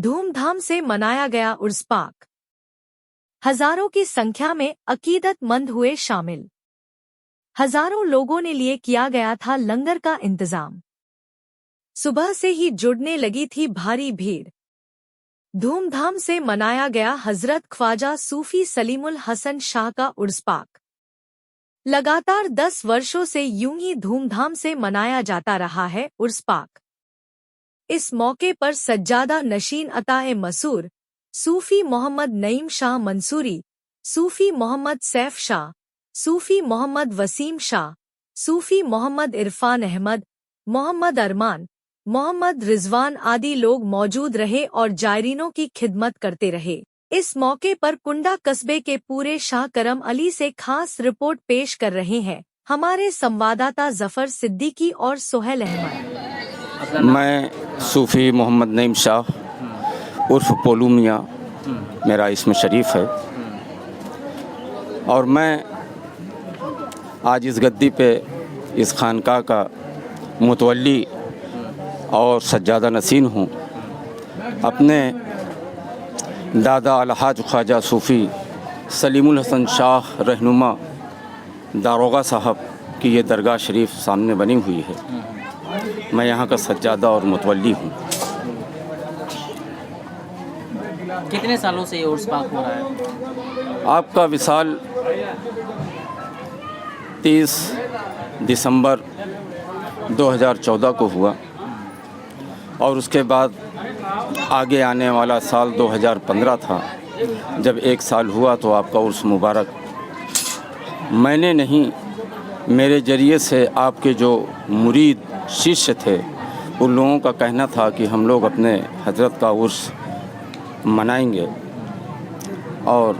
धूमधाम से मनाया गया उर्स पाक। हजारों की संख्या में अकीदतमंद हुए शामिल। हजारों लोगों ने लिए किया गया था लंगर का इंतजाम। सुबह से ही जुड़ने लगी थी भारी भीड़। धूमधाम से मनाया गया हजरत ख्वाजा सूफी सलीमुल हसन शाह का उर्स पाक। लगातार 10 वर्षों से यूं ही धूमधाम से मनाया जाता रहा है उर्स पाक। इस मौके पर सज्जादा नशीन अताए मसूर, सूफी मोहम्मद नईम शाह मंसूरी, सूफी मोहम्मद सैफ शाह, सूफी मोहम्मद वसीम शाह, सूफी मोहम्मद इरफान अहमद, मोहम्मद अरमान, मोहम्मद रिजवान आदि लोग मौजूद रहे और जायरीनों की खिदमत करते रहे। इस मौके पर कुंडा कस्बे के पूरे शाह करम अली से खास रिपोर्ट पेश कर रहे हैं हमारे संवाददाता जफर सिद्दीकी और सोहेल अहमद। मैं सूफी मोहम्मद नईम शाह उर्फ पोलू मियाँ मेरा इसम शरीफ है, और मैं आज इस गद्दी पे इस खानका का मुतवल्ली और सज्जादा नसीन हूँ। अपने दादा अलहाज ख्वाजा सूफ़ी सलीमुल हसन शाह रहनुमा दारोगा साहब की ये दरगाह शरीफ सामने बनी हुई है। मैं यहाँ का सज्जादा और मुतवल्ली हूँ। कितने सालों से ये उर्स पाक हो रहा है? आपका विसाल 30 दिसंबर 2014 को हुआ, और उसके बाद आगे आने वाला साल 2015 था। जब 1 साल हुआ तो आपका उर्स मुबारक मैंने नहीं, मेरे ज़रिए से आपके जो मुरीद शिष्य थे उन लोगों का कहना था कि हम लोग अपने हजरत का उर्स मनाएंगे, और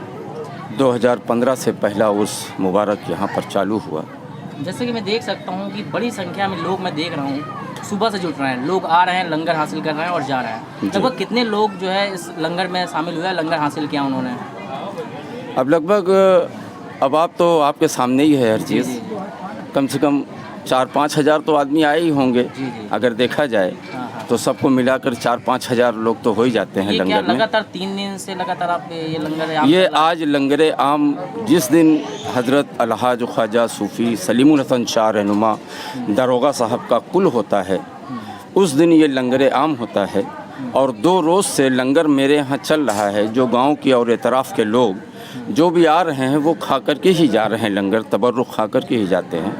2015 से पहला उर्स मुबारक यहाँ पर चालू हुआ। जैसे कि मैं देख सकता हूँ कि बड़ी संख्या में लोग मैं देख रहा हूँ सुबह से जुट रहे हैं, लोग आ रहे हैं, लंगर हासिल कर रहे हैं और जा रहे हैं। लगभग कितने लोग जो है इस लंगर में शामिल हुए, लंगर हासिल किया उन्होंने? अब लगभग अब आप तो आपके सामने ही है हर चीज़। कम से कम 4-5 हज़ार तो आदमी आए ही होंगे। अगर देखा जाए तो सबको मिलाकर 4-5 हज़ार लोग तो हो ही जाते हैं लंगर में। लगातार 3 दिन से लगातार आप ये लंगर ये आज लंगर आम जिस दिन हज़रत अलहाज ख्वाजा सूफ़ी सलीमुल हसन शाह रहनुमा दारोगा साहब का कुल होता है, उस दिन ये लंगर आम होता है। और 2 रोज़ से लंगर मेरे यहाँ चल रहा है। जो गांव की और एतराफ़ के लोग जो भी आ रहे हैं वो खा कर के ही जा रहे हैं, लंगर तबर्रुक खा कर के ही जाते हैं।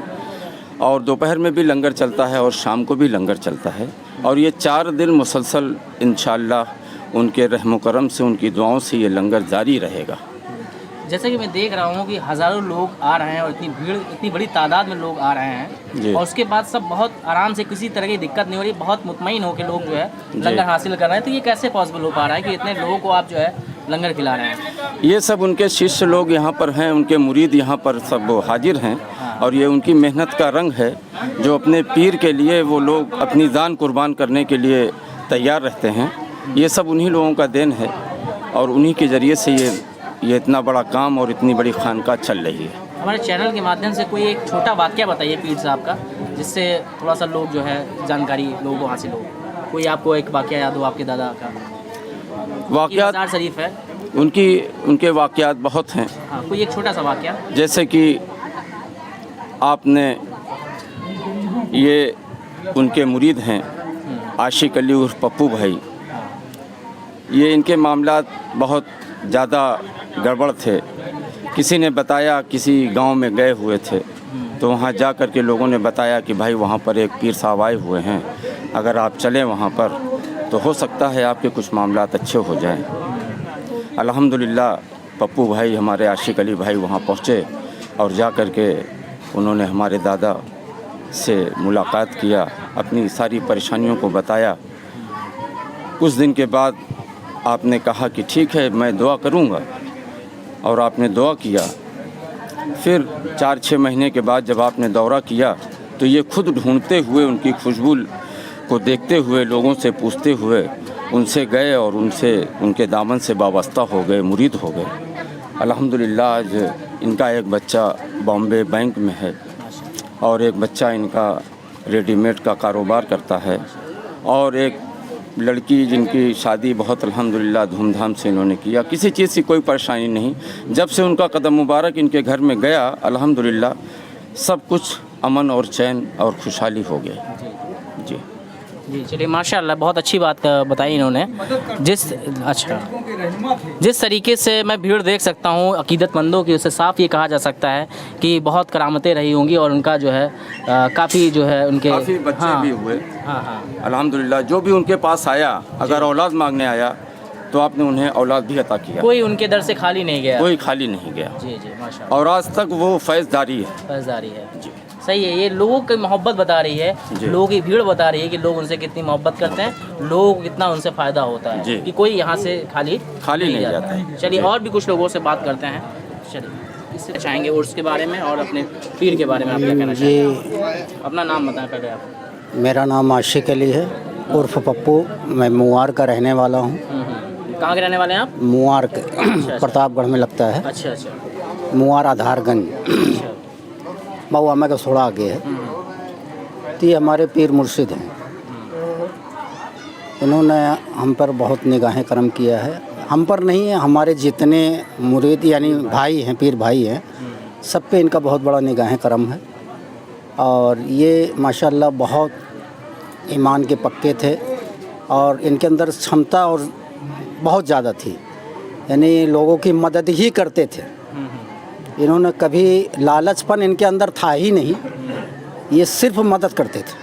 और दोपहर में भी लंगर चलता है और शाम को भी लंगर चलता है, और ये 4 दिन मुसलसल इंशाअल्लाह उनके रहम करम से, उनकी दुआओं से ये लंगर जारी रहेगा। जैसे कि मैं देख रहा हूँ कि हज़ारों लोग आ रहे हैं और इतनी भीड़, इतनी बड़ी तादाद में लोग आ रहे हैं, और उसके बाद सब बहुत आराम से, किसी तरह की दिक्कत नहीं हो रही, बहुत मुतमईन हो के लोग जो है लंगर हासिल कर रहे हैं। तो ये कैसे पॉसिबल हो पा रहा है कि इतने लोगों को आप जो है लंगर खिला रहे हैं? ये सब उनके शिष्य लोग यहाँ पर हैं, उनके मुरीद यहाँ पर सब हाजिर हैं, और ये उनकी मेहनत का रंग है। जो अपने पीर के लिए वो लोग अपनी जान कुर्बान करने के लिए तैयार रहते हैं, ये सब उन्हीं लोगों का देन है, और उन्हीं के ज़रिए से ये इतना बड़ा काम और इतनी बड़ी खानका चल रही है। हमारे चैनल के माध्यम से कोई एक छोटा वाक़या बताइए पीर साहब का, जिससे थोड़ा सा लोग जो है जानकारी लोगों को हासिल हो। कोई आपको एक वाक़या याद हो आपके दादा का? वाक़यात मज़ार शरीफ है, उनके वाक़यात बहुत हैं। हाँ, कोई एक छोटा सा वाक़या। जैसे कि आपने ये उनके मुरीद हैं आशिक अली उर्फ पप्पू भाई, ये इनके मामलात बहुत ज़्यादा गड़बड़ थे। किसी ने बताया, किसी गांव में गए हुए थे तो वहां जा कर के लोगों ने बताया कि भाई वहां पर एक पीर साहब आए हुए हैं, अगर आप चलें वहां पर तो हो सकता है आपके कुछ मामलात अच्छे हो जाएं। अल्हम्दुलिल्लाह पप्पू भाई, हमारे आशिक अली भाई वहां पहुँचे, और जा कर के उन्होंने हमारे दादा से मुलाकात किया, अपनी सारी परेशानियों को बताया। कुछ दिन के बाद आपने कहा कि ठीक है मैं दुआ करूँगा, और आपने दुआ किया। फिर 4-6 महीने के बाद जब आपने दौरा किया तो ये खुद ढूंढते हुए, उनकी खुशबू को देखते हुए, लोगों से पूछते हुए उनसे गए, और उनसे, उनके दामन से वाबस्ता हो गए, मुरीद हो गए। अल्हम्दुलिल्लाह आज इनका एक बच्चा बॉम्बे बैंक में है, और एक बच्चा इनका रेडीमेड का कारोबार करता है, और एक लड़की जिनकी शादी बहुत अल्हम्दुलिल्लाह धूमधाम से इन्होंने किया, किसी चीज़ की कोई परेशानी नहीं। जब से उनका कदम मुबारक इनके घर में गया अल्हम्दुलिल्लाह सब कुछ अमन और चैन और खुशहाली हो गया। जी जी, चलिए माशाल्लाह, बहुत अच्छी बात बताई इन्होंने। जिस तरीके से मैं भीड़ देख सकता हूँ अकीदतमंदों की, उससे साफ ये कहा जा सकता है कि बहुत करामतें रही होंगी और उनका जो है काफ़ी जो है उनके काफ़ी बच्चे भी हुए। हाँ अल्हम्दुलिल्लाह, जो भी उनके पास आया अगर औलाद मांगने आया तो आपने उन्हें औलाद भी अता किया। कोई उनके दर से खाली नहीं गया। कोई खाली नहीं गया। जी जी माशाल्लाह। और आज तक वो फैज़दारी है। फैज़दारी है जी, सही है। ये लोगों की मोहब्बत बता रही है, लोगों की भीड़ बता रही है कि लोग उनसे कितनी मोहब्बत करते हैं, लोगों को कितना उनसे फ़ायदा होता है कि कोई यहाँ से खाली नहीं जाता है। चलिए और भी कुछ लोगों से बात करते हैं। चलिए इससे चाहेंगे उर्स के बारे में और अपने पीर के बारे में आप क्या कहना चाहेंगे? अपना नाम बताएं पहले आप। मेरा नाम आशिक अली है उर्फ पप्पू। मैं मुआर का रहने वाला हूँ। कहाँ के रहने वाले हैं आप? मुआर के प्रतापगढ़ में लगता है। अच्छा अच्छा। मुआर आधारगंज मऊआ में का थोड़ा आगे है। तो ये हमारे पीर मुर्शिद हैं। इन्होंने हम पर बहुत निगाहें करम किया है। हम पर नहीं है, हमारे जितने मुरीद यानी भाई हैं, पीर भाई हैं, सब पे इनका बहुत बड़ा निगाहें करम है। और ये माशाल्लाह बहुत ईमान के पक्के थे और इनके अंदर क्षमता और बहुत ज़्यादा थी, यानी लोगों की मदद ही करते थे। इन्होंने कभी लालचपन इनके अंदर था ही नहीं, ये सिर्फ मदद करते थे।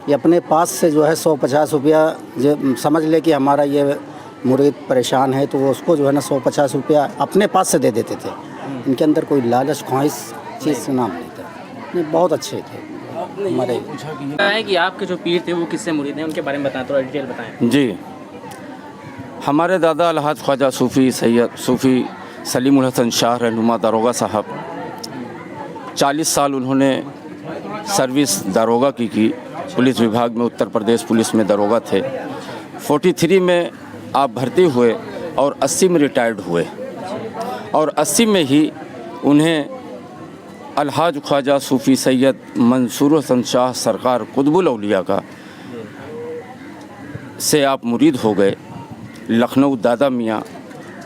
ये अपने पास से जो है 100-50 रुपया जो समझ ले कि हमारा ये मुरीद परेशान है तो वो उसको जो है ना 100-50 रुपया अपने पास से दे देते थे। इनके अंदर कोई लालच ख्वाहिश चीज़ से नाम नहीं था। ये बहुत अच्छे थे हमारे। है कि आपके जो पीर थे वो किससे मुरीद हैं, उनके बारे में बताएं, थोड़ा डिटेल बताएं। जी, हमारे दादा अलहाज ख्वाजा सूफ़ी सैयद सूफ़ी सलीमुल हसन शाह रहनुमा दारोगा साहब 40 साल उन्होंने सर्विस दारोगा की पुलिस विभाग में, उत्तर प्रदेश पुलिस में दारोगा थे। 43 में आप भर्ती हुए और 80 में रिटायर्ड हुए और 80 में ही उन्हें अलहाज ख्वाजा सूफ़ी सैयद मंसूर हसन शाह सरकार कुतुबुल औलिया का से आप मुरीद हो गए। लखनऊ दादा मियाँ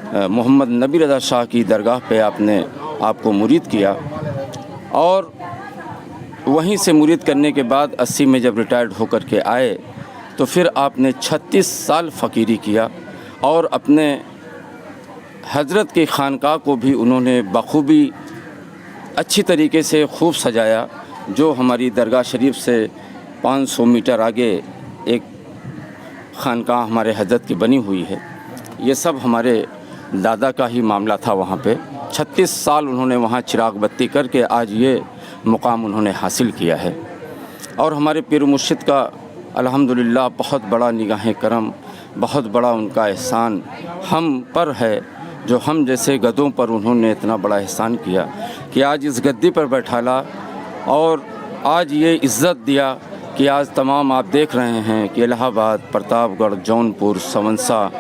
मोहम्मद नबी रज़ा शाह की दरगाह पे आपने आपको मुरीद किया और वहीं से मुरीद करने के बाद 80 में जब रिटायर्ड होकर के आए तो फिर आपने 36 साल फ़कीरी किया और अपने हज़रत की खानकाह को भी उन्होंने बखूबी अच्छी तरीके से खूब सजाया। जो हमारी दरगाह शरीफ से 500 मीटर आगे एक खानकाह हमारे हज़रत की बनी हुई है, ये सब हमारे दादा का ही मामला था। वहाँ पे 36 साल उन्होंने वहाँ चिराग बत्ती करके आज ये मुकाम उन्होंने हासिल किया है। और हमारे पीर मुर्शिद का अल्हम्दुलिल्लाह बहुत बड़ा निगाह करम, बहुत बड़ा उनका एहसान हम पर है, जो हम जैसे गधों पर उन्होंने इतना बड़ा एहसान किया कि आज इस गद्दी पर बैठाला और आज ये इज़्ज़त दिया कि आज तमाम आप देख रहे हैं कि इलाहाबाद, प्रतापगढ़, जौनपुर, सवंसा,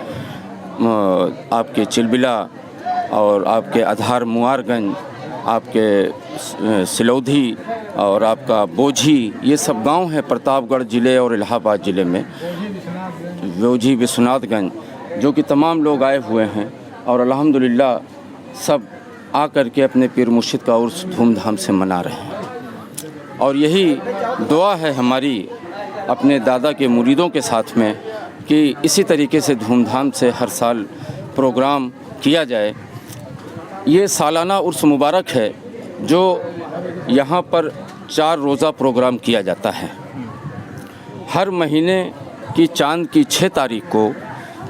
आपके चिलबिला और आपके आधार मुआरगंज, आपके सिलौधी और आपका बोझी, ये सब गांव हैं प्रतापगढ़ ज़िले और इलाहाबाद ज़िले में। बोझी विश्वनाथगंज, जो कि तमाम लोग आए हुए हैं और अल्हम्दुलिल्लाह सब आकर के अपने पीर मुर्शिद का उर्स धूमधाम से मना रहे हैं। और यही दुआ है हमारी अपने दादा के मुरीदों के साथ में कि इसी तरीके से धूमधाम से हर साल प्रोग्राम किया जाए। ये सालाना उर्स मुबारक है जो यहाँ पर 4 रोज़ा प्रोग्राम किया जाता है। हर महीने की चांद की 6 तारीख को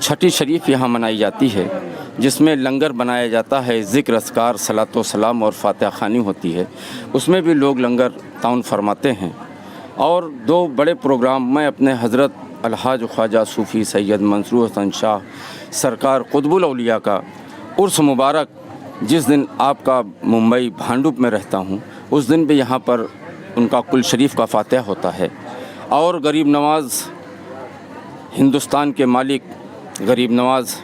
छठी शरीफ यहाँ मनाई जाती है, जिसमें लंगर बनाया जाता है, ज़िक्र, अस्कार, सलातो सलाम और फातिहा ख़वानी होती है। उसमें भी लोग लंगर ताउन फरमाते हैं। और 2 बड़े प्रोग्राम मैं अपने हज़रत अलहाज ख्वाजा सूफ़ी सैयद मंसूर हसन शाह सरकार कुतुबुल औलिया का उर्स मुबारक, जिस दिन आपका मुंबई भांडुप में रहता हूँ, उस दिन भी यहाँ पर उनका कुल शरीफ का फातिहा होता है। और गरीब नवाज़, हिंदुस्तान के मालिक गरीब नवाज़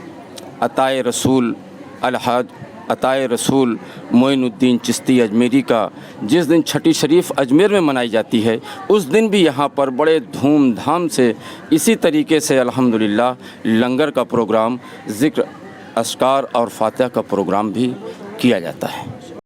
अताए रसूल अलहाज अताए रसूल मोइनुद्दीन चिश्ती अजमेरी का जिस दिन छठी शरीफ अजमेर में मनाई जाती है, उस दिन भी यहाँ पर बड़े धूमधाम से इसी तरीके से अल्हम्दुलिल्लाह लंगर का प्रोग्राम, ज़िक्र, अस्कार और फातिहा का प्रोग्राम भी किया जाता है।